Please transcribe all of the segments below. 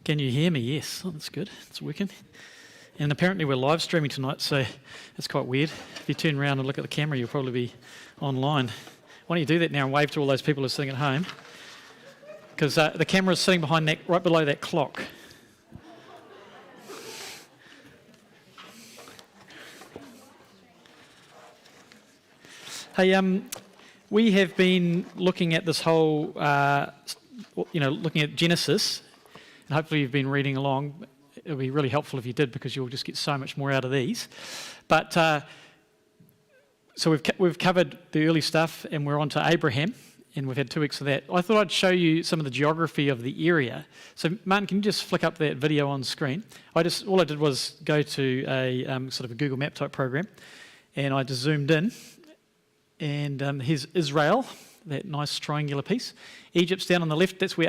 Can you hear me? Yes. Oh, that's good. It's working. And apparently we're live streaming tonight, so it's quite weird. If you turn around and look at the camera, you'll probably be online. Why don't you do that now and wave to all those people who are sitting at home? Because the camera's sitting behind that, right below that clock. Hey, we have been looking at this whole, looking at Genesis, and hopefully you've been reading along. It'll be really helpful if you did, because you'll just get so much more out of these. But so we've covered the early stuff, and we're on to Abraham, and we've had 2 weeks of that. I thought I'd show you some of the geography of the area. So Martin, can you just flick up that video on screen? All I did was go to a sort of a Google Map type program, and I just zoomed in. And here's Israel, that nice triangular piece. Egypt's down on the left. That's where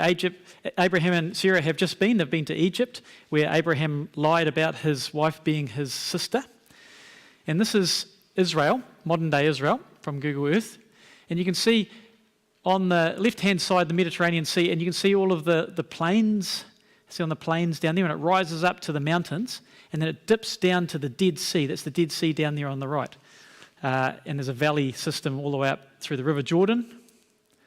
Abraham and Sarah have just been. They've been to Egypt, where Abraham lied about his wife being his sister. And this is Israel, modern-day Israel, from Google Earth. And you can see on the left-hand side the Mediterranean Sea, and you can see all of the plains. See on the plains down there, and it rises up to the mountains, and then it dips down to the Dead Sea. That's the Dead Sea down there on the right. And there's a valley system all the way up through the River Jordan.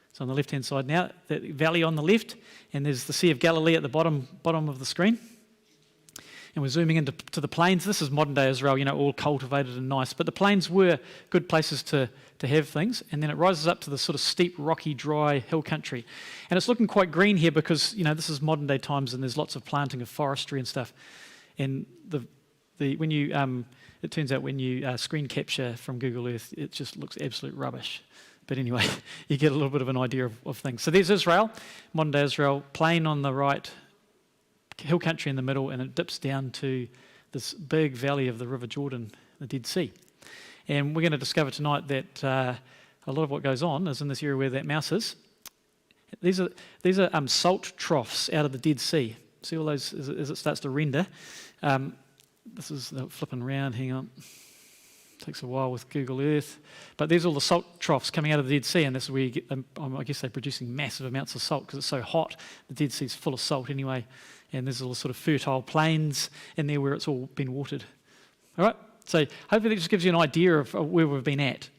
It's on the left-hand side now, the valley on the left, and there's the Sea of Galilee at the bottom of the screen. And we're zooming into the plains. This is modern-day Israel, all cultivated and nice. But the plains were good places to have things. And then it rises up to the sort of steep, rocky, dry hill country. And it's looking quite green here because, this is modern-day times, and there's lots of planting of forestry and stuff. And it turns out when you screen capture from Google Earth, it just looks absolute rubbish. But anyway, you get a little bit of an idea of things. So there's Israel, modern-day Israel, plain on the right, hill country in the middle, and it dips down to this big valley of the River Jordan, the Dead Sea. And we're going to discover tonight that a lot of what goes on is in this area where that mouse is. These are salt troughs out of the Dead Sea. See all those as it starts to render. This is flipping around, hang on. Takes a while with Google Earth. But there's all the salt troughs coming out of the Dead Sea, and this is where you get, I guess they're producing massive amounts of salt because it's so hot. The Dead Sea's full of salt anyway, and there's all the sort of fertile plains in there where it's all been watered. All right, so hopefully that just gives you an idea of where we've been at.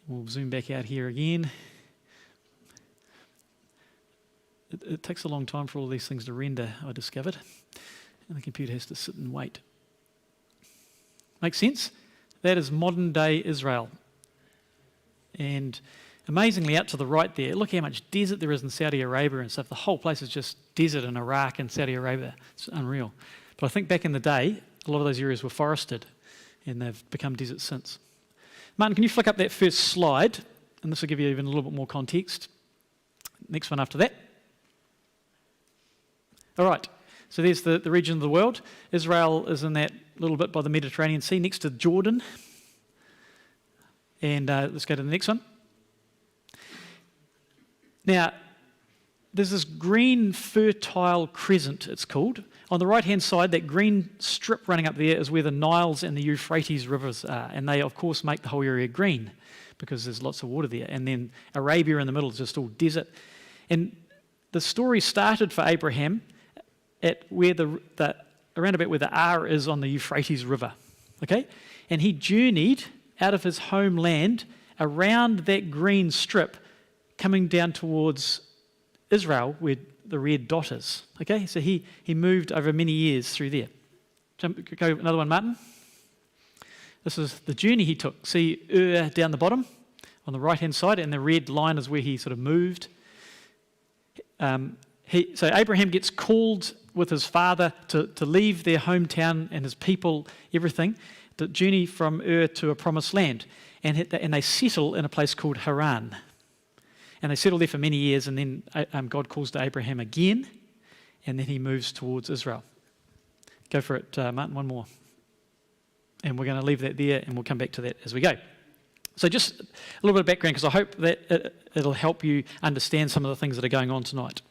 We'll zoom back out here again. It takes a long time for all these things to render, I discovered. And the computer has to sit and wait. Make sense? That is modern-day Israel. And amazingly, out to the right there, look how much desert there is in Saudi Arabia and stuff. The whole place is just desert in Iraq and Saudi Arabia. It's unreal. But I think back in the day, a lot of those areas were forested, and they've become desert since. Martin, can you flick up that first slide? And this will give you even a little bit more context. Next one after that. All right. So there's the region of the world. Israel is in that little bit by the Mediterranean Sea, next to Jordan. And let's go to the next one. Now, there's this green fertile crescent, it's called. On the right-hand side, that green strip running up there is where the Niles and the Euphrates rivers are. And they, of course, make the whole area green because there's lots of water there. And then Arabia in the middle is just all desert. And the story started for Abraham at where around about where the R is on the Euphrates River, okay? And he journeyed out of his homeland around that green strip, coming down towards Israel, where the red dot is, okay? So he moved over many years through there. Go another one, Martin. This is the journey he took. See down the bottom on the right-hand side, and the red line is where he sort of moved. So Abraham gets called with his father to leave their hometown and his people, everything, to journey from to a promised land. And they settle in a place called Haran. And they settle there for many years, and then God calls to Abraham again, and then he moves towards Israel. Go for it, Martin, one more. And we're going to leave that there, and we'll come back to that as we go. So just a little bit of background, because I hope that it'll help you understand some of the things that are going on tonight.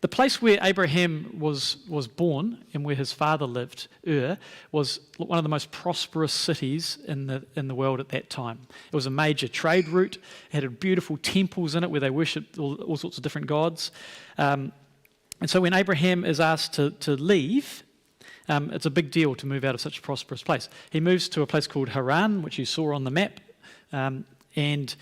The place where Abraham was born and where his father lived, was one of the most prosperous cities in the world at that time. It was a major trade route. It had beautiful temples in it where they worshipped all sorts of different gods. And so when Abraham is asked to leave, it's a big deal to move out of such a prosperous place. He moves to a place called Haran, which you saw on the map, and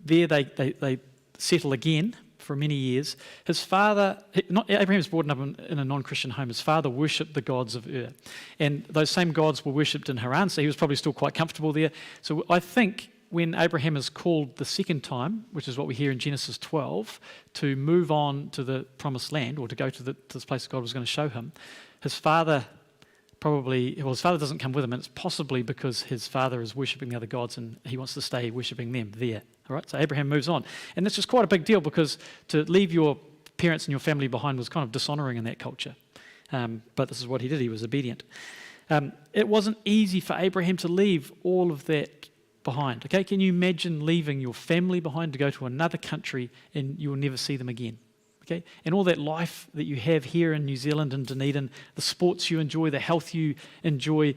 there they settle again for many years. His father, Abraham's brought up in a non-Christian home. His father worshipped the gods of Ur, and those same gods were worshipped in Haran, so he was probably still quite comfortable there. So I think when Abraham is called the second time, which is what we hear in Genesis 12, to move on to the promised land, or to go to this place God was going to show him, his father his father doesn't come with him, and it's possibly because his father is worshipping the other gods and he wants to stay worshipping them there. All right, so Abraham moves on. And that's just quite a big deal, because to leave your parents and your family behind was kind of dishonouring in that culture. But this is what he did. He was obedient. It wasn't easy for Abraham to leave all of that behind. Okay, can you imagine leaving your family behind to go to another country and you will never see them again? Okay, and all that life that you have here in New Zealand and Dunedin, the sports you enjoy, the health you enjoy,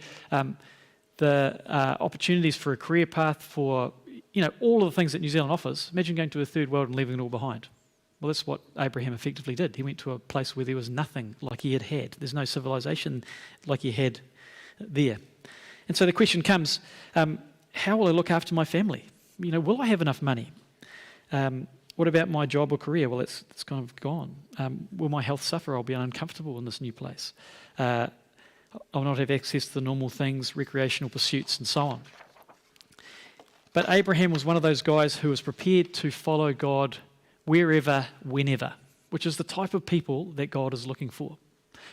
the opportunities for a career path, for all of the things that New Zealand offers. Imagine going to a third world and leaving it all behind. Well, that's what Abraham effectively did. He went to a place where there was nothing like he had. There's no civilization like he had there. And so the question comes, how will I look after my family? Will I have enough money? What about my job or career? Well, it's kind of gone. Will my health suffer? I'll be uncomfortable in this new place. I will not have access to the normal things, recreational pursuits, and so on. But Abraham was one of those guys who was prepared to follow God wherever, whenever, which is the type of people that God is looking for.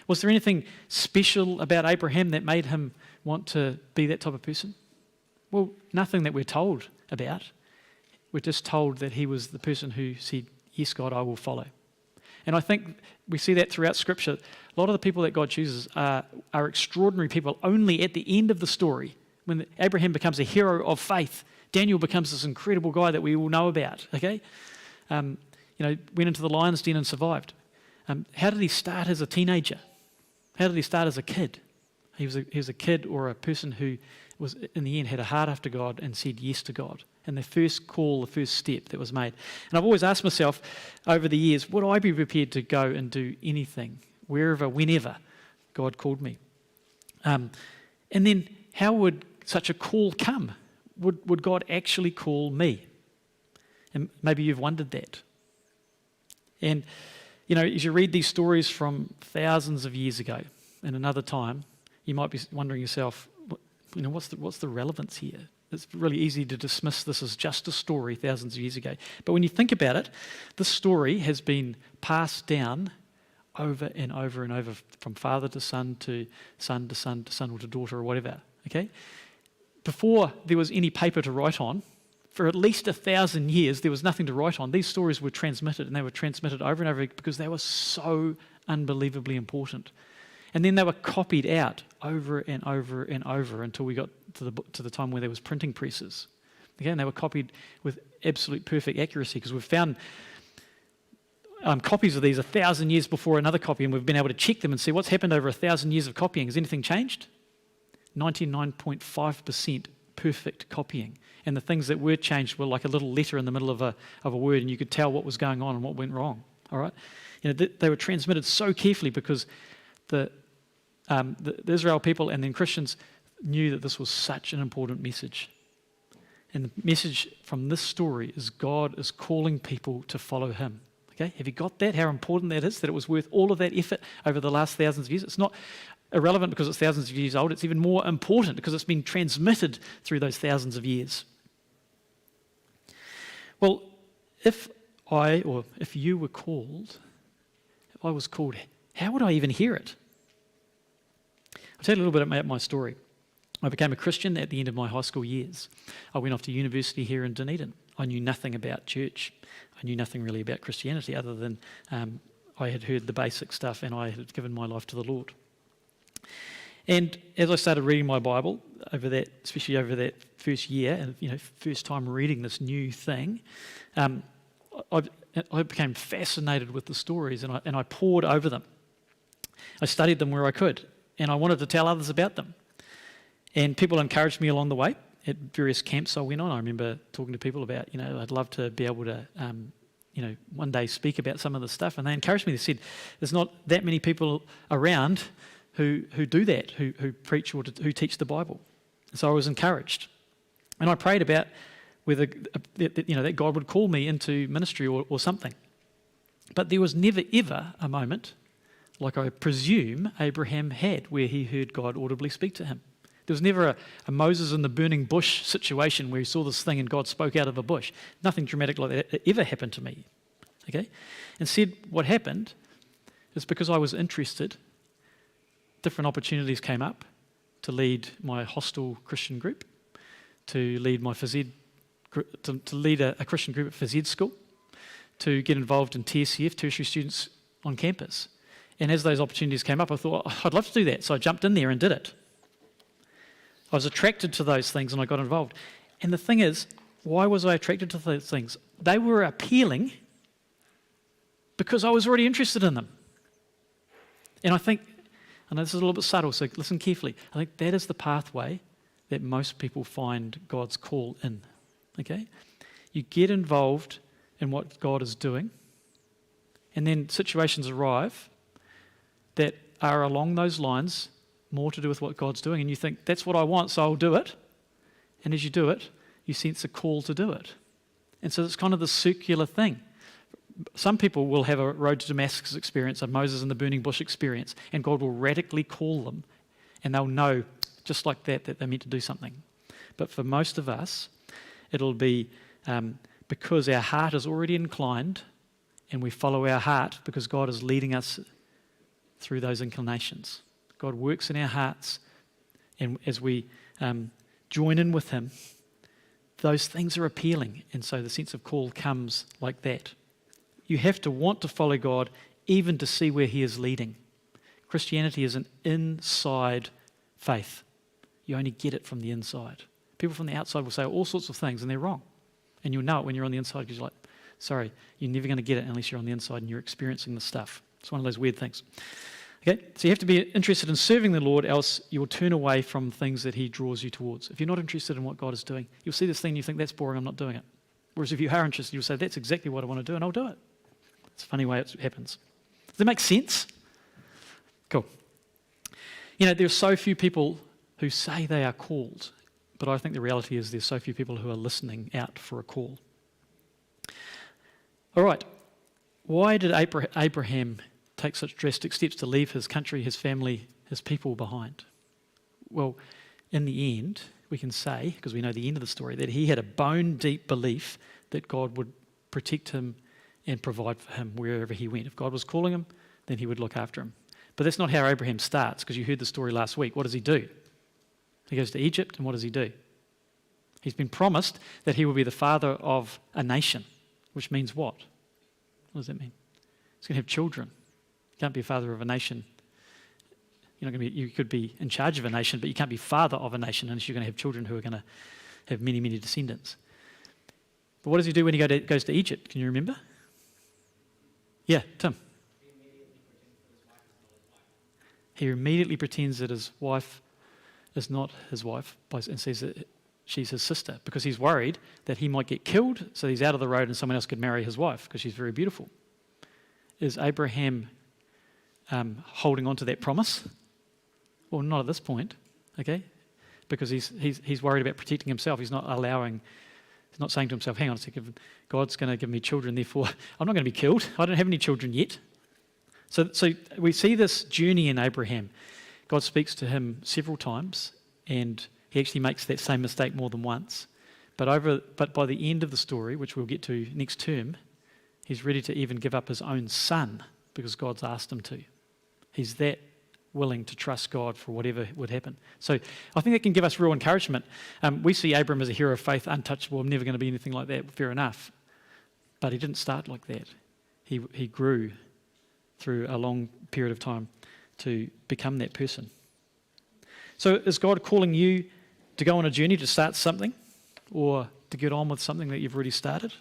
Was there anything special about Abraham that made him want to be that type of person? Well, nothing that we're told about. We're just told that he was the person who said, yes, God, I will follow. And I think we see that throughout Scripture. A lot of the people that God chooses are extraordinary people. Only at the end of the story, when Abraham becomes a hero of faith, Daniel becomes this incredible guy that we all know about, okay? Went into the lion's den and survived. How did he start as a teenager? How did he start as a kid? He was a kid or a person who was, in the end, had a heart after God and said yes to God. And the first call, the first step that was made. And I've always asked myself over the years, would I be prepared to go and do anything, wherever, whenever God called me? And then how would such a call come? Would God actually call me? And maybe you've wondered that. And, as you read these stories from thousands of years ago, in another time, you might be wondering yourself, what's the relevance here? It's really easy to dismiss this as just a story thousands of years ago. But when you think about it, this story has been passed down over and over and over, from father to son to son to son to son, or to daughter, or whatever. Okay? Before there was any paper to write on, for at least 1,000 years, there was nothing to write on. These stories were transmitted, and they were transmitted over and over because they were so unbelievably important. And then they were copied out over and over and over until we got to the time where there was printing presses. Okay, and they were copied with absolute perfect accuracy, because we've found copies of these 1,000 years before another copy, and we've been able to check them and see what's happened over 1,000 years of copying. Has anything changed? 99.5% perfect copying. And the things that were changed were like a little letter in the middle of a word, and you could tell what was going on and what went wrong. All right, they were transmitted so carefully because the Israel people and then Christians knew that this was such an important message. And the message from this story is God is calling people to follow him. Okay, have you got that? How important that is, that it was worth all of that effort over the last thousands of years? It's not irrelevant because it's thousands of years old. It's even more important because it's been transmitted through those thousands of years. Well, if you were called, if I was called, how would I even hear it? I'll tell you a little bit about my story. I became a Christian at the end of my high school years. I went off to university here in Dunedin. I knew nothing about church. I knew nothing really about Christianity other than I had heard the basic stuff and I had given my life to the Lord. And as I started reading my Bible especially over that first year, and first time reading this new thing, I became fascinated with the stories, and I pored over them. I studied them where I could, and I wanted to tell others about them. And people encouraged me along the way at various camps I went on. I remember talking to people about, I'd love to be able to, one day speak about some of the stuff, and they encouraged me. They said, there's not that many people around who do that, who preach or who teach the Bible. And so I was encouraged. And I prayed about whether that God would call me into ministry or something. But there was never, ever a moment, like I presume Abraham had, where he heard God audibly speak to him. There was never a Moses in the burning bush situation where he saw this thing and God spoke out of a bush. Nothing dramatic like that ever happened to me. Okay? Instead, what happened is because I was interested, different opportunities came up to lead my hostel Christian group, to lead my phys ed, to lead a Christian group at phys ed school, to get involved in TSCF, tertiary students on campus. And as those opportunities came up, I thought, I'd love to do that. So I jumped in there and did it. I was attracted to those things and I got involved. And the thing is, why was I attracted to those things? They were appealing because I was already interested in them. And I know this is a little bit subtle, so listen carefully. I think that is the pathway that most people find God's call in. Okay? You get involved in what God is doing, and then situations arrive that are along those lines, more to do with what God's doing, and you think, that's what I want, so I'll do it. And as you do it, you sense a call to do it. And so it's kind of the circular thing. Some people will have a road to Damascus experience, a Moses in the burning bush experience, and God will radically call them, and they'll know just like that they're meant to do something. But for most of us, it'll be because our heart is already inclined, and we follow our heart because God is leading us through those inclinations. God works in our hearts, and as we join in with Him, those things are appealing, and so the sense of call comes like that. You have to want to follow God even to see where He is leading. Christianity is an inside faith. You only get it from the inside. People from the outside will say all sorts of things, and they're wrong. And you'll know it when you're on the inside because you're like, sorry, you're never going to get it unless you're on the inside and you're experiencing the stuff. It's one of those weird things. Okay, so you have to be interested in serving the Lord, else you will turn away from things that He draws you towards. If you're not interested in what God is doing, you'll see this thing and you think, that's boring, I'm not doing it. Whereas if you are interested, you'll say, that's exactly what I want to do, and I'll do it. It's a funny way it happens. Does that make sense? Cool. There's so few people who say they are called, but I think the reality is there's so few people who are listening out for a call. All right, why did Abraham take such drastic steps to leave his country, his family, his people behind? Well, in the end, we can say, because we know the end of the story, that he had a bone-deep belief that God would protect him and provide for him wherever he went. If God was calling him, then He would look after him. But that's not how Abraham starts, because you heard the story last week. What does he do? He goes to Egypt, and what does he do? He's been promised that he will be the father of a nation, which means what? What does that mean? He's going to have children. You can't be a father of a nation. You could be in charge of a nation, but you can't be father of a nation unless you're going to have children who are going to have many, many descendants. But what does he do when he goes to Egypt? Can you remember? Yeah, Tim. He immediately pretends that his wife is not his wife and says that she's his sister, because he's worried that he might get killed, so he's out of the road and someone else could marry his wife because she's very beautiful. Is Abraham holding on to that promise? Well, not at this point, okay? Because he's worried about protecting himself. He's not saying to himself, hang on a second, God's going to give me children, therefore I'm not going to be killed. I don't have any children yet. So we see this journey in Abraham. God speaks to him several times, and he actually makes that same mistake more than once. But by the end of the story, which we'll get to next term, he's ready to even give up his own son because God's asked him to. He's that willing to trust God for whatever would happen. So I think that can give us real encouragement. We see Abram as a hero of faith, untouchable, never going to be anything like that, fair enough. But he didn't start like that. He grew through a long period of time to become that person. So is God calling you to go on a journey to start something, or to get on with something that you've already started?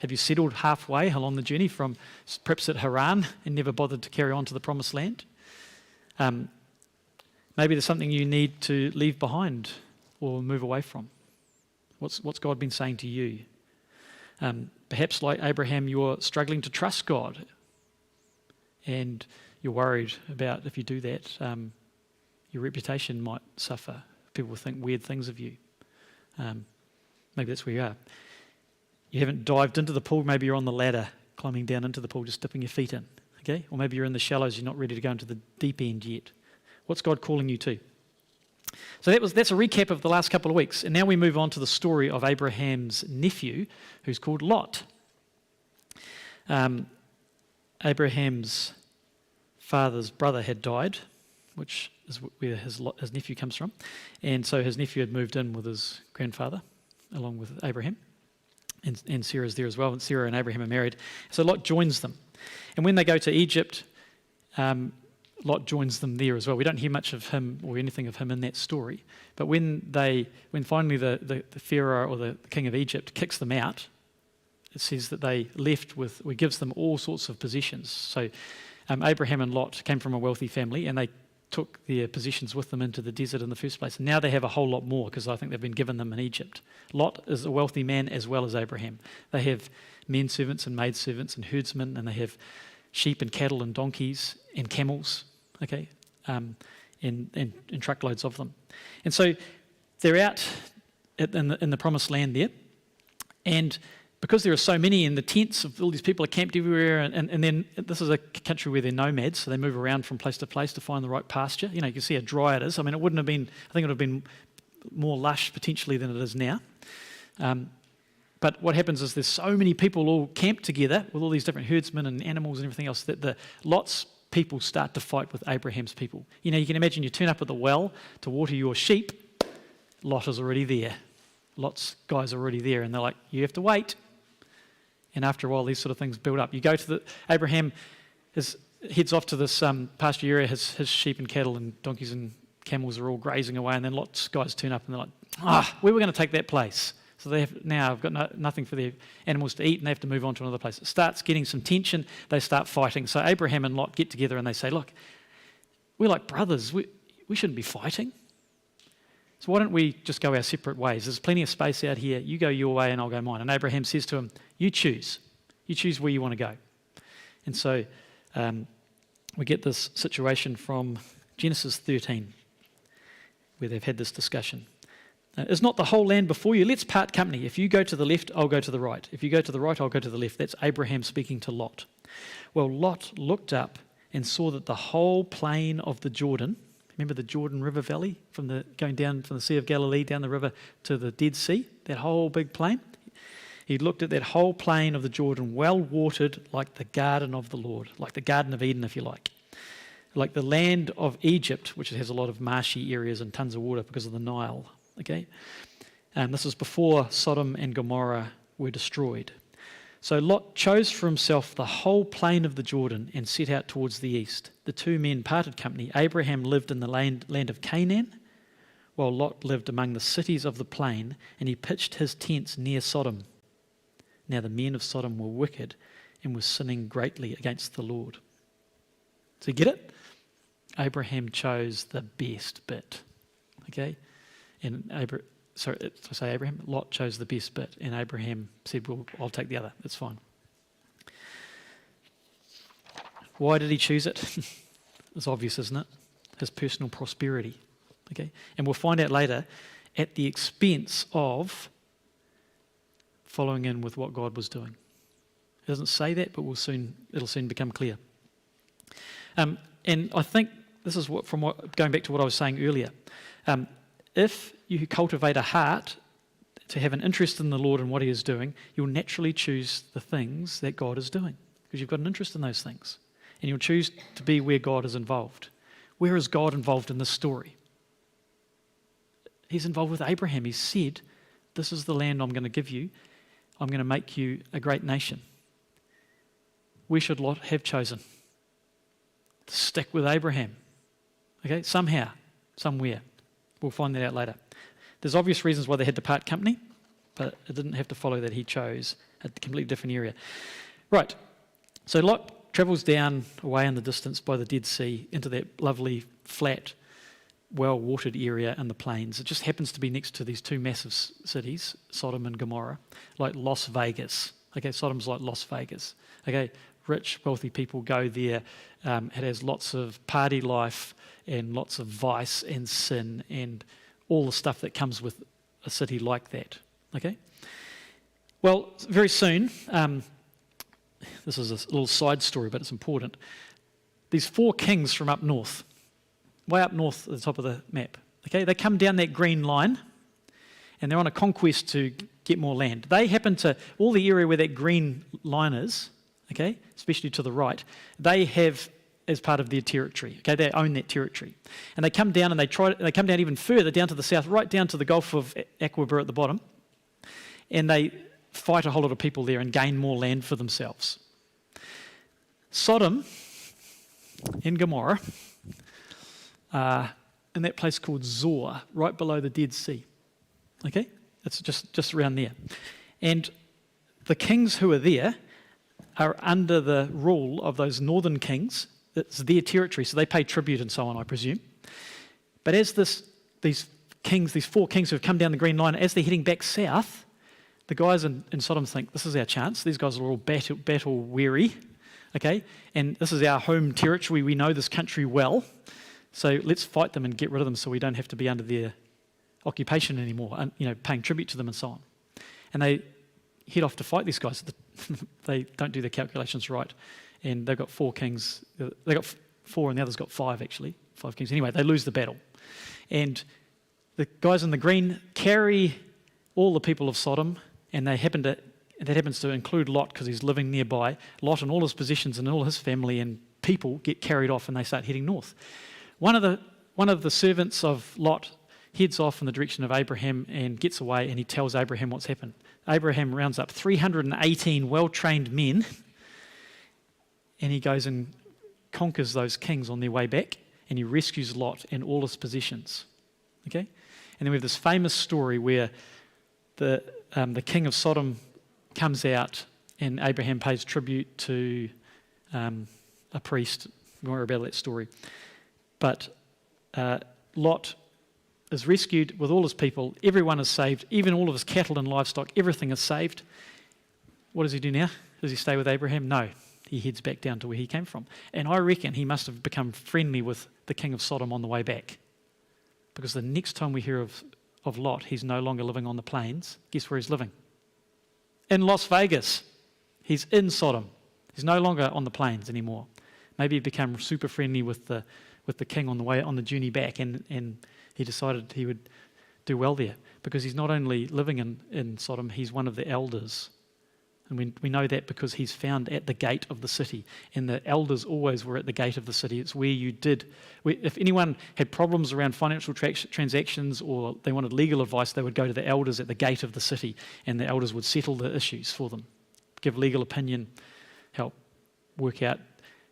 Have you settled halfway along the journey from perhaps at Haran and never bothered to carry on to the promised land? Maybe there's something you need to leave behind or move away from. What's God been saying to you? Perhaps like Abraham, you're struggling to trust God, and you're worried about if you do that, your reputation might suffer. People will think weird things of you. Maybe that's where you are. You haven't dived into the pool, maybe you're on the ladder, climbing down into the pool, just dipping your feet in, okay? Or maybe you're in the shallows, you're not ready to go into the deep end yet. What's God calling you to? So that's a recap of the last couple of weeks, and now we move on to the story of Abraham's nephew, who's called Lot. Abraham's father's brother had died, which is where his nephew comes from, and so his nephew had moved in with his grandfather, along with Abraham, and Sarah's there as well, and Sarah and Abraham are married. So Lot joins them, and when they go to Egypt, Lot joins them there as well. We don't hear much of him or anything of him in that story. But when finally the Pharaoh or the king of Egypt kicks them out, it says that they left he gives them all sorts of possessions. So Abraham and Lot came from a wealthy family, and they took their possessions with them into the desert in the first place. And now they have a whole lot more because I think they've been given them in Egypt. Lot is a wealthy man as well as Abraham. They have men servants and maid servants and herdsmen, and they have sheep and cattle and donkeys and camels, okay, and truckloads of them. And so they're out in the promised land there, and because there are so many, and the tents of all these people are camped everywhere, and then this is a country where they're nomads, so they move around from place to place to find the right pasture. You know, you can see how dry it is. I mean, I think it would have been more lush potentially than it is now. But what happens is there's so many people all camped together with all these different herdsmen and animals and everything else that the Lot's people start to fight with Abraham's people. You know, you can imagine you turn up at the well to water your sheep, Lot is already there. Lot's guys are already there, and they're like, you have to wait. And after a while, these sort of things build up. You go to Abraham heads off to this pasture area, his sheep and cattle and donkeys and camels are all grazing away, and then Lot's guys turn up and they're like, where are we going to take that place? So they have got nothing for their animals to eat, and they have to move on to another place. It starts getting some tension. They start fighting. So Abraham and Lot get together and they say, look, we're like brothers. We shouldn't be fighting. So why don't we just go our separate ways? There's plenty of space out here. You go your way and I'll go mine. And Abraham says to him, you choose. You choose where you want to go. And so we get this situation from Genesis 13, where they've had this discussion. Is not the whole land before you? Let's part company. If you go to the left, I'll go to the right. If you go to the right, I'll go to the left. That's Abraham speaking to Lot. Well, Lot looked up and saw that the whole plain of the Jordan, remember the Jordan River Valley, going down from the Sea of Galilee down the river to the Dead Sea, that whole big plain? He looked at that whole plain of the Jordan, well watered like the garden of the Lord, like the Garden of Eden, if you like the land of Egypt, which has a lot of marshy areas and tons of water because of the Nile. Okay, this is before Sodom and Gomorrah were destroyed. So Lot chose for himself the whole plain of the Jordan and set out towards the east. The two men parted company. Abraham lived in the land of Canaan, while Lot lived among the cities of the plain, and he pitched his tents near Sodom. Now the men of Sodom were wicked and were sinning greatly against the Lord. So you get it? Abraham chose the best bit. Okay? And Lot chose the best bit, and Abraham said, well, I'll take the other, that's fine. Why did he choose it? It's obvious, isn't it? His personal prosperity. Okay, and we'll find out later, at the expense of following in with what God was doing. It doesn't say that, but it'll soon become clear. And I think this is going back to what I was saying earlier. If you cultivate a heart to have an interest in the Lord and what He is doing, you'll naturally choose the things that God is doing because you've got an interest in those things. And you'll choose to be where God is involved. Where is God involved in this story? He's involved with Abraham. He said, this is the land I'm going to give you. I'm going to make you a great nation. Where should Lot have chosen? To stick with Abraham. Okay, somehow, somewhere. We'll find that out later. There's obvious reasons why they had to part company, but it didn't have to follow that he chose a completely different area. Right, so Lot travels down away in the distance by the Dead Sea into that lovely, flat, well-watered area in the plains. It just happens to be next to these two massive cities, Sodom and Gomorrah, like Las Vegas, Okay, Sodom's like Las Vegas. Okay, rich, wealthy people go there. It has lots of party life and lots of vice and sin and all the stuff that comes with a city like that. Okay? Well, very soon, this is a little side story, but it's important. These 4 kings from up north, way up north at the top of the map, okay, they come down that green line and they're on a conquest to get more land. They happen to, all the area where that green line is, okay, especially to the right, they have as part of their territory. Okay, they own that territory. And they come down and they come down even further, down to the south, right down to the Gulf of Aquabar at the bottom, and they fight a whole lot of people there and gain more land for themselves. Sodom and Gomorrah are in that place called Zoar, right below the Dead Sea. Okay? It's just around there. And the kings who are there are under the rule of those northern kings. It's their territory, so they pay tribute and so on, I presume. But as these 4 kings who have come down the green line, as they're heading back south, the guys in Sodom think, this is our chance. These guys are all battle weary, okay? And this is our home territory. We know this country well. So let's fight them and get rid of them so we don't have to be under their occupation anymore, and, paying tribute to them and so on. And they head off to fight these guys. They don't do their calculations right. And they've got 4 kings. They've got 4 and the other's got 5, actually. 5 kings. Anyway, they lose the battle. And the guys in the green carry all the people of Sodom, and that happens to include Lot because he's living nearby. Lot and all his possessions and all his family and people get carried off and they start heading north. One of the servants of Lot heads off in the direction of Abraham and gets away, and he tells Abraham what's happened. Abraham rounds up 318 well-trained men, and he goes and conquers those kings on their way back, and he rescues Lot and all his possessions. Okay? And then we have this famous story where the king of Sodom comes out and Abraham pays tribute to a priest. We won't worry about that story. But Lot is rescued with all his people. Everyone is saved. Even all of his cattle and livestock, everything is saved. What does he do now? Does he stay with Abraham? No. He heads back down to where he came from. And I reckon he must have become friendly with the king of Sodom on the way back. Because the next time we hear of Lot, he's no longer living on the plains. Guess where he's living? In Las Vegas. He's in Sodom. He's no longer on the plains anymore. Maybe he became super friendly with the king on the way on the journey back, and he decided he would do well there. Because he's not only living in Sodom, he's one of the elders. And we know that because he's found at the gate of the city. And the elders always were at the gate of the city. It's where if anyone had problems around financial transactions or they wanted legal advice, they would go to the elders at the gate of the city, and the elders would settle the issues for them, give legal opinion, help work out,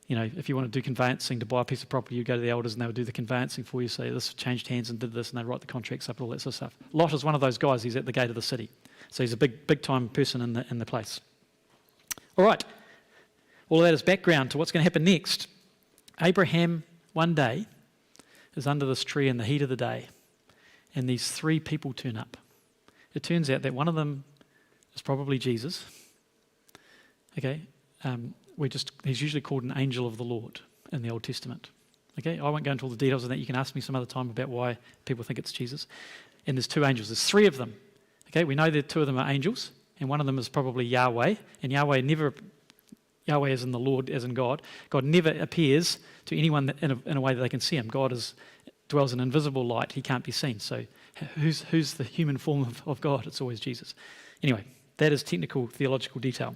if you want to do conveyancing to buy a piece of property, you go to the elders and they would do the conveyancing for you, say this changed hands and did this, and they'd write the contracts up and all that sort of stuff. Lot is one of those guys. He's at the gate of the city. So he's a big time person in the place. All right. All of that is background to what's going to happen next. Abraham, one day, is under this tree in the heat of the day, and these 3 people turn up. It turns out that one of them is probably Jesus. Okay. He's usually called an angel of the Lord in the Old Testament. Okay, I won't go into all the details of that. You can ask me some other time about why people think it's Jesus. And there's 2 angels. There's 3 of them. Okay, we know that 2 of them are angels, and one of them is probably Yahweh. And Yahweh as in the Lord, as in God. God never appears to anyone in a way that they can see him. God dwells in invisible light. He can't be seen. So who's the human form of God? It's always Jesus. Anyway, that is technical theological detail.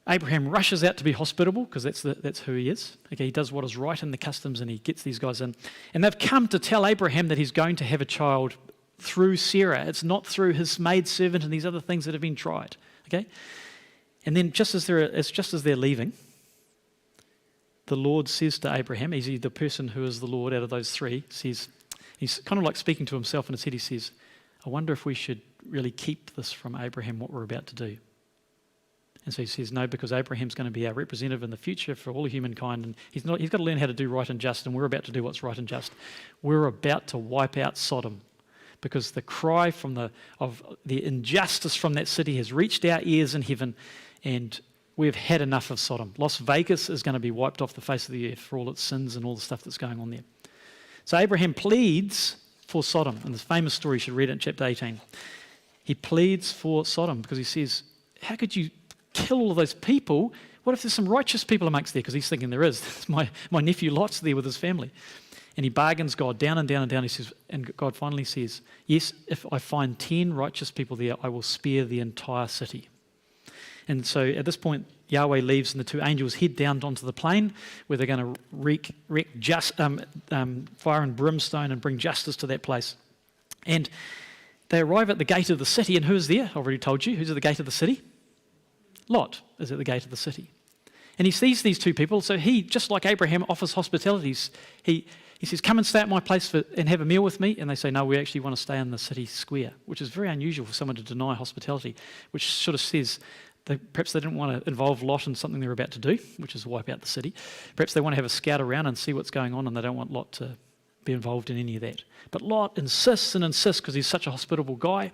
Abraham rushes out to be hospitable because that's who he is. Okay, he does what is right in the customs and he gets these guys in. And they've come to tell Abraham that he's going to have a child through Sarah. It's not through his maidservant and these other things that have been tried. Okay, and then just as they're leaving, the Lord says to Abraham, he's the person who is the Lord out of those 3, he's kind of like speaking to himself in his head. He says, I wonder if we should really keep this from Abraham, what we're about to do. And so he says, no, because Abraham's going to be our representative in the future for all of humankind, and he's got to learn how to do right and just, and we're about to do what's right and just. We're about to wipe out Sodom. because the cry of the injustice from that city has reached our ears in heaven, and we've had enough of Sodom. Las Vegas is going to be wiped off the face of the earth for all its sins and all the stuff that's going on there. So Abraham pleads for Sodom, and this famous story, you should read it in chapter 18. He pleads for Sodom because he says, how could you kill all of those people? What if there's some righteous people amongst there? Because he's thinking there is. My nephew Lot's there with his family. And he bargains God down and down and down. He says, and God finally says, yes, if I find 10 righteous people there, I will spare the entire city. And so at this point, Yahweh leaves and the two angels head down onto the plain where they're going to wreak fire and brimstone and bring justice to that place. And they arrive at the gate of the city, and who's there? I've already told you. Who's at the gate of the city? Lot is at the gate of the city. And he sees these two people, so he, just like Abraham, offers hospitality. He says, come and stay at my place and have a meal with me. And they say, no, we actually want to stay in the city square, which is very unusual for someone to deny hospitality, which sort of says perhaps they didn't want to involve Lot in something they're about to do, which is wipe out the city. Perhaps they want to have a scout around and see what's going on, and they don't want Lot to be involved in any of that. But Lot insists because he's such a hospitable guy.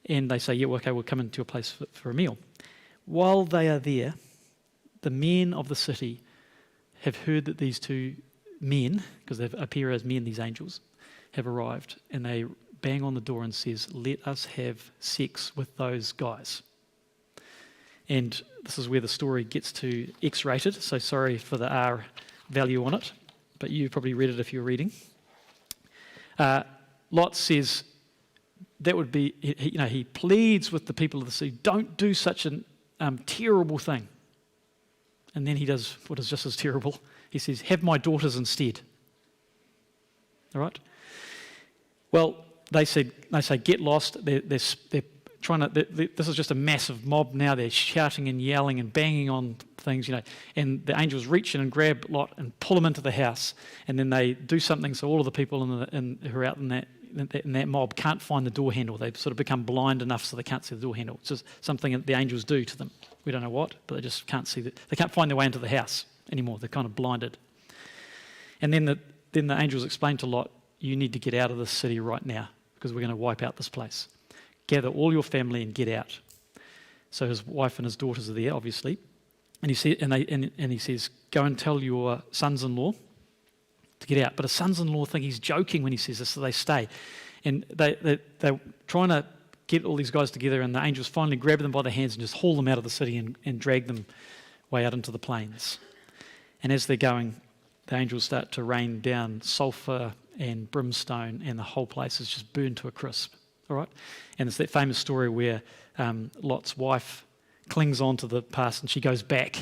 And they say, yeah, well, okay, we'll come into your place for a meal. While they are there, the men of the city have heard that these two men, because they appear as men, these angels, have arrived, and they bang on the door and says, let us have sex with those guys. And this is where the story gets to X-rated, so sorry for the R value on it, but you probably read it if you're reading. Lot says that would be, he pleads with the people of the city, don't do such a terrible thing. And then he does what is just as terrible. He says, have my daughters instead. All right? Well, they say, get lost. They're trying to. This is just a massive mob now. They're shouting and yelling and banging on things, And the angels reach in and grab Lot and pull him into the house. And then they do something so all of the people who are out in that mob can't find the door handle. They sort of become blind enough so they can't see the door handle. It's just something that the angels do to them. We don't know what, but they just can't see that. They can't find their way into the house anymore. They're kind of blinded. And then the angels explain to Lot, you need to get out of this city right now because we're going to wipe out this place. Gather all your family and get out. So his wife and his daughters are there, obviously. And he says, go and tell your sons-in-law to get out. But his sons-in-law think he's joking when he says this, so they stay. And they're trying to get all these guys together, and the angels finally grab them by the hands and just haul them out of the city and drag them way out into the plains. And as they're going, the angels start to rain down sulfur and brimstone, and the whole place is just burned to a crisp. All right? And it's that famous story where Lot's wife clings on to the past and she goes back.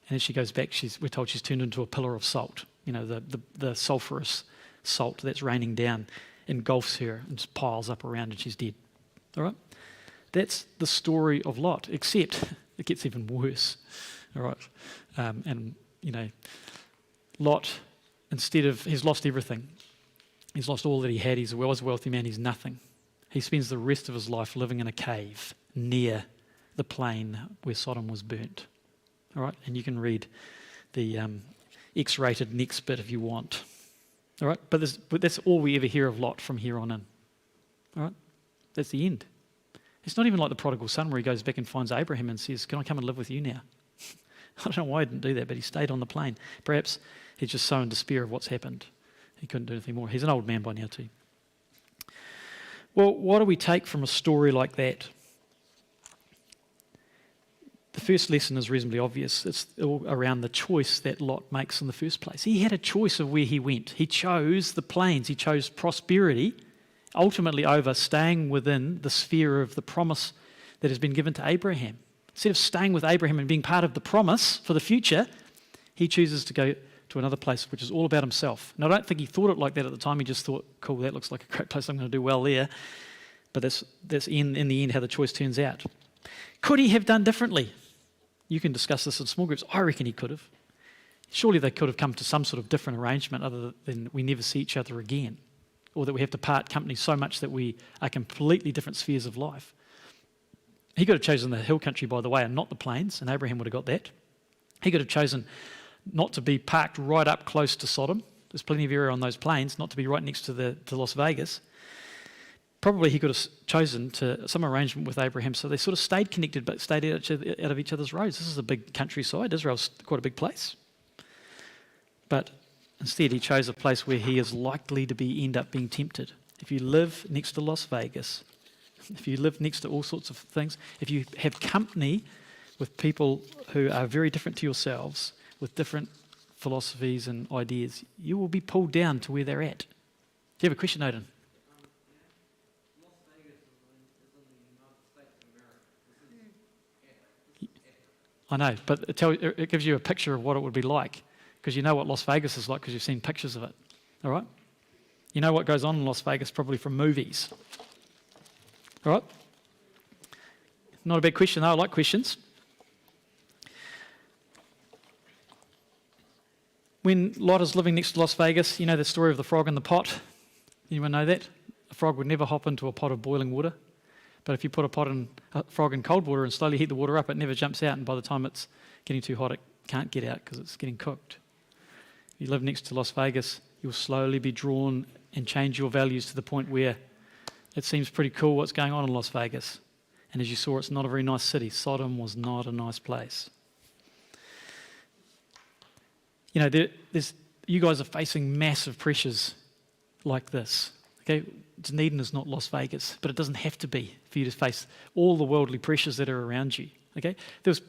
And as she goes back, we're told she's turned into a pillar of salt. The sulfurous salt that's raining down engulfs her and just piles up around, and she's dead. All right? That's the story of Lot, except it gets even worse. All right? Lot, he's lost everything. He's lost all that he had. He's a wealthy man. He's nothing. He spends the rest of his life living in a cave near the plain where Sodom was burnt. All right? And you can read the X-rated next bit if you want. All right? But that's all we ever hear of Lot from here on in. All right? That's the end. It's not even like the prodigal son where he goes back and finds Abraham and says, can I come and live with you now? I don't know why he didn't do that, but he stayed on the plain. Perhaps he's just so in despair of what's happened. He couldn't do anything more. He's an old man by now too. Well, what do we take from a story like that? The first lesson is reasonably obvious. It's all around the choice that Lot makes in the first place. He had a choice of where he went. He chose the plains. He chose prosperity, ultimately over staying within the sphere of the promise that has been given to Abraham. Instead of staying with Abraham and being part of the promise for the future, he chooses to go to another place which is all about himself. And I don't think he thought it like that at the time. He just thought, cool, that looks like a great place, I'm going to do well there. But that's in the end how the choice turns out. Could he have done differently? You can discuss this in small groups. I reckon he could have. Surely they could have come to some sort of different arrangement other than we never see each other again, or that we have to part company so much that we are completely different spheres of life. He could have chosen the hill country, by the way, and not the plains, and Abraham would have got that. He could have chosen not to be parked right up close to Sodom. There's plenty of area on those plains, not to be right next to Las Vegas. probably he could have chosen some arrangement with Abraham, so they sort of stayed connected but stayed out of each other's roads. This is a big countryside. Israel's quite a big place. But instead he chose a place where he is likely to end up being tempted. If you live next to Las Vegas, if you live next to all sorts of things, if you have company with people who are very different to yourselves, with different philosophies and ideas, you will be pulled down to where they're at. Do you have a question, Odin? Las Vegas is in the United States of America. I know, but it gives you a picture of what it would be like, because you know what Las Vegas is like because you've seen pictures of it. All right? You know what goes on in Las Vegas probably from movies. All right? Not a bad question, though. I like questions. When Lot is living next to Las Vegas, you know the story of the frog in the pot? Anyone know that? A frog would never hop into a pot of boiling water. But if you put a frog in cold water and slowly heat the water up, it never jumps out, and by the time it's getting too hot, it can't get out because it's getting cooked. If you live next to Las Vegas, you'll slowly be drawn and change your values to the point where it seems pretty cool what's going on in Las Vegas. And as you saw, it's not a very nice city. Sodom was not a nice place. You know, you guys are facing massive pressures like this. Okay, Dunedin is not Las Vegas, but it doesn't have to be for you to face all the worldly pressures that are around you. Okay, there's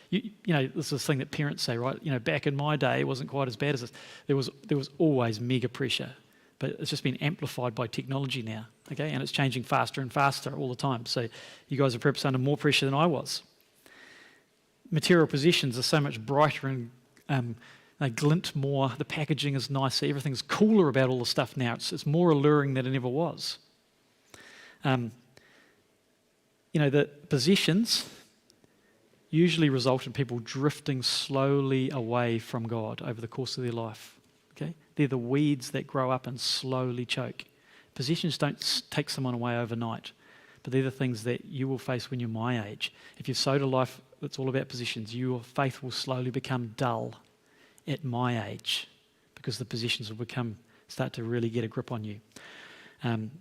this thing that parents say, right? You know, back in my day, it wasn't quite as bad as this. There was always mega pressure, but it's just been amplified by technology now. Okay, and it's changing faster and faster all the time. So you guys are perhaps under more pressure than I was. Material possessions are so much brighter and they glint more, the packaging is nicer, everything's cooler about all the stuff now. It's more alluring than it ever was. The possessions usually result in people drifting slowly away from God over the course of their life. Okay? They're the weeds that grow up and slowly choke. Possessions don't take someone away overnight, but they're the things that you will face when you're my age. If you've sowed a life that's all about possessions, your faith will slowly become dull at my age, because the possessions will start to really get a grip on you.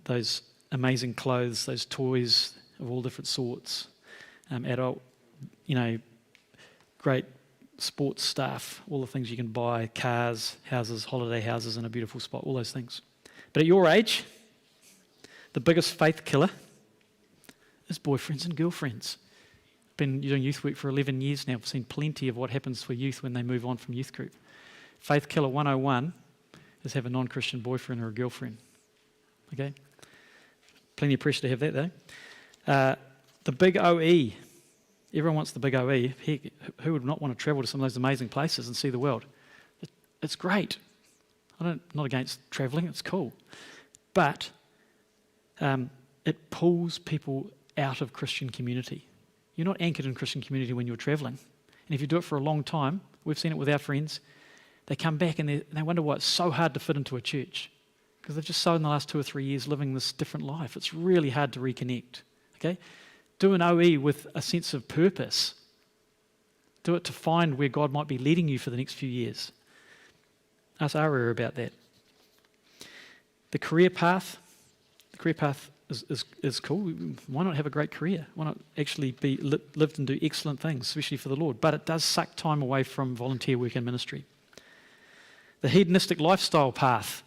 Those amazing clothes, those toys of all different sorts, adult, great sports stuff, all the things you can buy, cars, houses, holiday houses in a beautiful spot, all those things. But at your age, the biggest faith killer is boyfriends and girlfriends. Been doing youth work for 11 years now. I've seen plenty of what happens for youth when they move on from youth group. Faith killer 101 is have a non-Christian boyfriend or a girlfriend. Okay? Plenty of pressure to have that though. The big OE. Everyone wants the big OE. Heck, who would not want to travel to some of those amazing places and see the world? It's great. I'm not against travelling. It's cool. But it pulls people out of Christian community. You're not anchored in Christian community when you're travelling. And if you do it for a long time, we've seen it with our friends, they come back and they wonder why it's so hard to fit into a church. Because they've just so in the last 2 or 3 years living this different life. It's really hard to reconnect. Okay? Do an OE with a sense of purpose. Do it to find where God might be leading you for the next few years. Ask Aria about that. The career path is cool. Why not have a great career? Why not actually be lived and do excellent things, especially for the Lord? But it does suck time away from volunteer work and ministry. The hedonistic lifestyle path.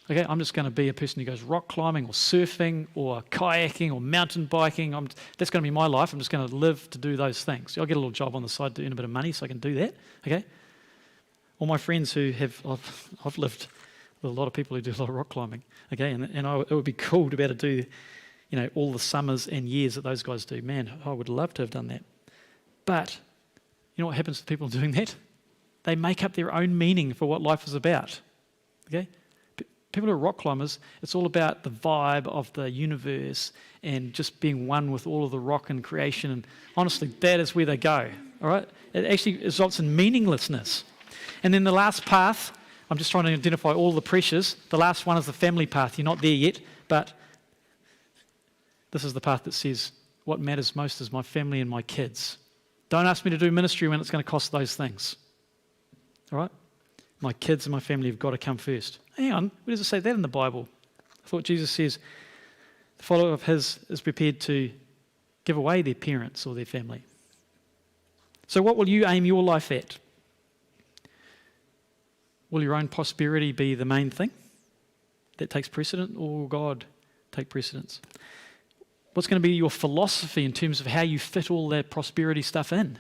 Okay, I'm just going to be a person who goes rock climbing or surfing or kayaking or mountain biking. That's going to be my life. I'm just going to live to do those things. I'll get a little job on the side to earn a bit of money so I can do that. Okay. All my friends who I've lived with a lot of people who do a lot of rock climbing. Okay, and it would be cool to be able to do, all the summers and years that those guys do. Man, I would love to have done that. But you know what happens to people doing that? They make up their own meaning for what life is about. Okay, people who are rock climbers, it's all about the vibe of the universe and just being one with all of the rock and creation. And honestly, that is where they go. All right, it actually results in meaninglessness. And then the last path. I'm just trying to identify all the pressures. The last one is the family path. You're not there yet, but this is the path that says, what matters most is my family and my kids. Don't ask me to do ministry when it's going to cost those things. All right? My kids and my family have got to come first. Hang on, where does it say that in the Bible? I thought Jesus says, The follower of his is prepared to give away their parents or their family. So what will you aim your life at? Will your own prosperity be the main thing that takes precedent, or will God take precedence? What's going to be your philosophy in terms of how you fit all that prosperity stuff in?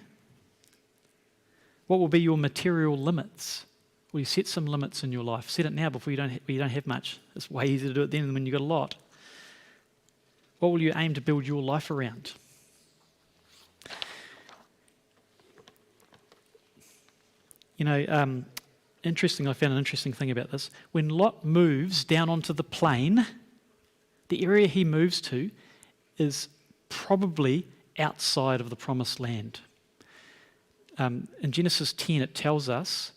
What will be your material limits? Will you set some limits in your life? Set it now before you don't have much. It's way easier to do it then than when you've got a lot. What will you aim to build your life around? You know, I found an interesting thing about this. When Lot moves down onto the plain, the area he moves to is probably outside of the promised land. In Genesis 10, it tells us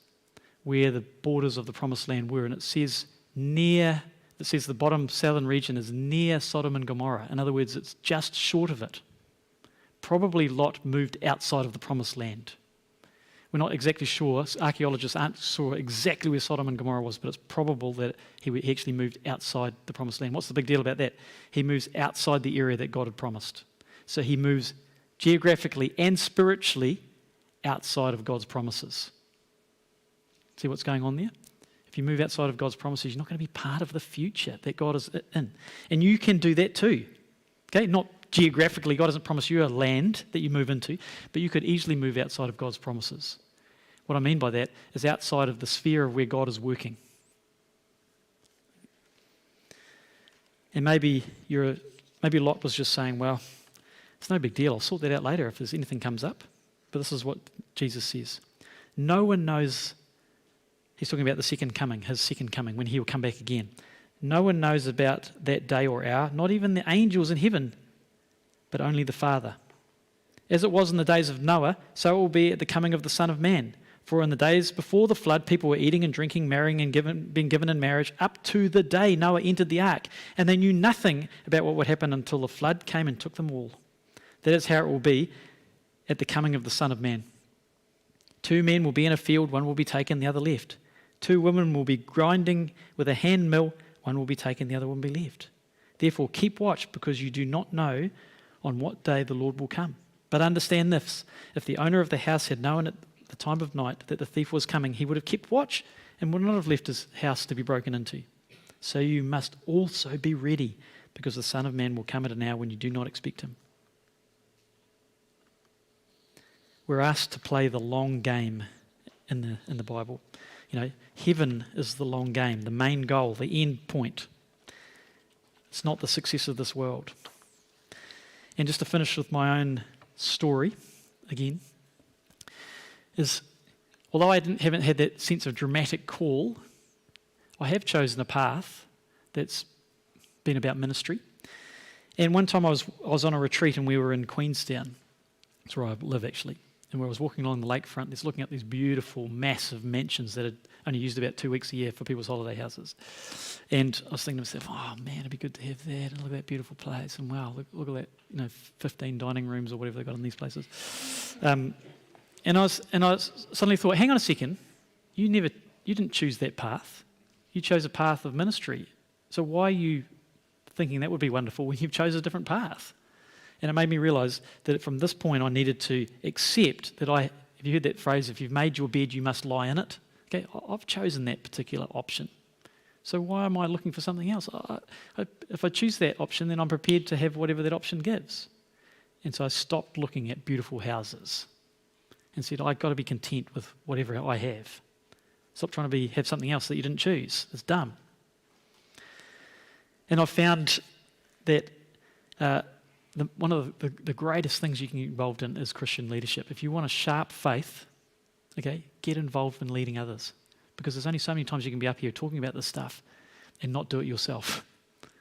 where the borders of the promised land were, and it says the bottom southern region is near Sodom and Gomorrah. In other words, it's just short of it. Probably Lot moved outside of the promised land. We're not exactly sure. Archaeologists aren't sure exactly where Sodom and Gomorrah was, but it's probable that he actually moved outside the promised land. What's the big deal about that? He moves outside the area that God had promised. So he moves geographically and spiritually outside of God's promises. See what's going on there? If you move outside of God's promises, you're not going to be part of the future that God is in. And you can do that too. Okay, not geographically, God doesn't promise you a land that you move into, but you could easily move outside of God's promises. What I mean by that is outside of the sphere of where God is working. And maybe Lot was just saying, well, it's no big deal. I'll sort that out later if there's anything comes up. But this is what Jesus says. No one knows, he's talking about the second coming, his second coming, when he will come back again. No one knows about that day or hour, not even the angels in heaven, but only the Father. As it was in the days of Noah, so it will be at the coming of the Son of Man. For in the days before the flood, people were eating and drinking, marrying and being given in marriage, up to the day Noah entered the ark. And they knew nothing about what would happen until the flood came and took them all. That is how it will be at the coming of the Son of Man. 2 men will be in a field, one will be taken, the other left. 2 women will be grinding with a hand mill, one will be taken, the other will be left. Therefore keep watch, because you do not know on what day the Lord will come. But understand this, if the owner of the house had known at the time of night that the thief was coming, he would have kept watch and would not have left his house to be broken into. So you must also be ready, because the Son of Man will come at an hour when you do not expect him. We're asked to play the long game in the Bible. You know, heaven is the long game, the main goal, the end point. It's not the success of this world. And just to finish with my own story again, is although I haven't had that sense of dramatic call, I have chosen a path that's been about ministry. And one time I was on a retreat and we were in Queenstown. That's where I live actually. And where I was walking along the lakefront, just looking at these beautiful, massive mansions that are only used about 2 weeks a year for people's holiday houses. And I was thinking to myself, oh man, it'd be good to have that, and look at that beautiful place, and wow, look at that, 15 dining rooms or whatever they've got in these places. And I suddenly thought, hang on a second, you didn't choose that path. You chose a path of ministry. So why are you thinking that would be wonderful when you've chose a different path? And it made me realise that from this point I needed to accept that have you heard that phrase, if you've made your bed, you must lie in it? Okay, I've chosen that particular option. So why am I looking for something else? If I choose that option, then I'm prepared to have whatever that option gives. And so I stopped looking at beautiful houses and said, I've got to be content with whatever I have. Stop trying to have something else that you didn't choose. It's dumb. And I've found that one of the greatest things you can get involved in is Christian leadership. If you want a sharp faith, okay, get involved in leading others. Because there's only so many times you can be up here talking about this stuff and not do it yourself.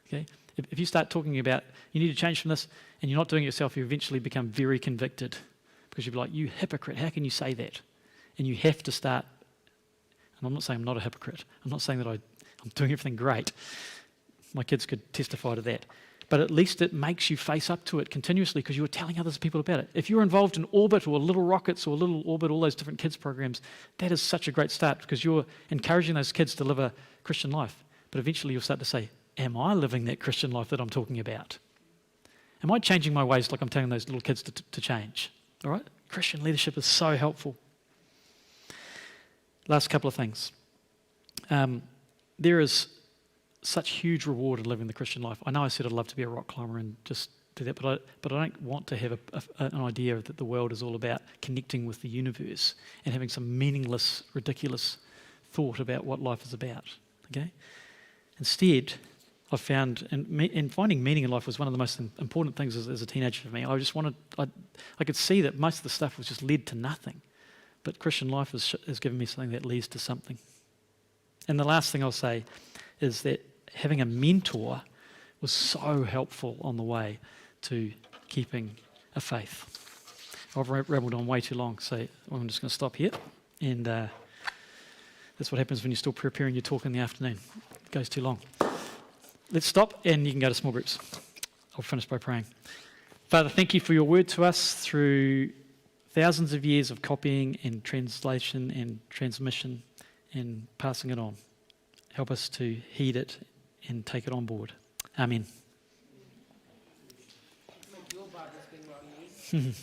Okay? If you start talking about you need to change from this and you're not doing it yourself, you eventually become very convicted. Because you'll be like, you hypocrite, how can you say that? And you have to start, and I'm not saying I'm not a hypocrite. I'm not saying that I'm doing everything great. My kids could testify to that. But at least it makes you face up to it continuously because you're telling other people about it. If you're involved in Orbit or Little Rockets or Little Orbit, all those different kids programs, that is such a great start because you're encouraging those kids to live a Christian life. But eventually you'll start to say, am I living that Christian life that I'm talking about? Am I changing my ways like I'm telling those little kids to change? All right? Christian leadership is so helpful. Last couple of things. There is such huge reward in living the Christian life. I know I said I'd love to be a rock climber and just do that, but I don't want to have an idea that the world is all about connecting with the universe and having some meaningless, ridiculous thought about what life is about. Okay? Instead, I've found, and finding meaning in life was one of the most important things as a teenager for me. I could see that most of the stuff was just led to nothing, but Christian life has given me something that leads to something. And the last thing I'll say is that having a mentor was so helpful on the way to keeping a faith. I've rambled on way too long, so I'm just going to stop here. And that's what happens when you're still preparing your talk in the afternoon. It goes too long. Let's stop and you can go to small groups. I'll finish by praying. Father, thank you for your word to us through thousands of years of copying and translation and transmission and passing it on. Help us to heed it and take it on board. Amen. Your Bible's been well used.